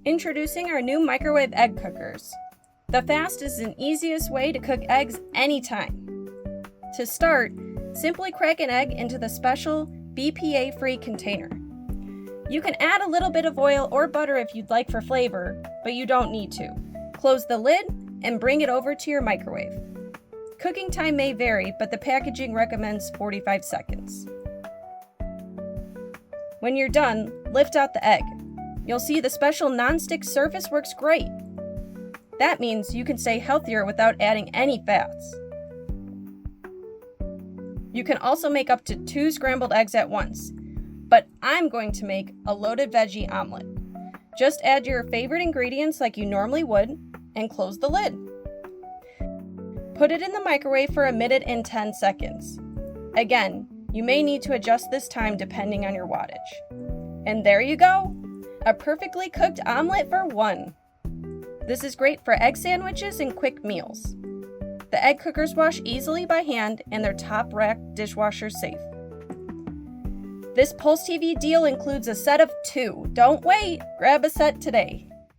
Introducing our new microwave egg cookers. The fastest and easiest way to cook eggs anytime. To start, simply crack an egg into the special BPA-free container. You can add a little bit of oil or butter if you'd like for flavor, but you don't need to. Close the lid and bring it over to your microwave. Cooking time may vary, but the packaging recommends 45 seconds. When you're done, lift out the egg. You'll see the special non-stick surface works great. That means you can stay healthier without adding any fats. You can also make up to 2 scrambled eggs at once, but I'm going to make a loaded veggie omelette. Just add your favorite ingredients like you normally would and close the lid. Put it in the microwave for 1 minute and 10 seconds. Again, you may need to adjust this time depending on your wattage. And there you go! A perfectly cooked omelet for one. This is great for egg sandwiches and quick meals. The egg cookers wash easily by hand and they're top rack dishwasher safe. This Pulse TV deal includes a set of 2. Don't wait, grab a set today.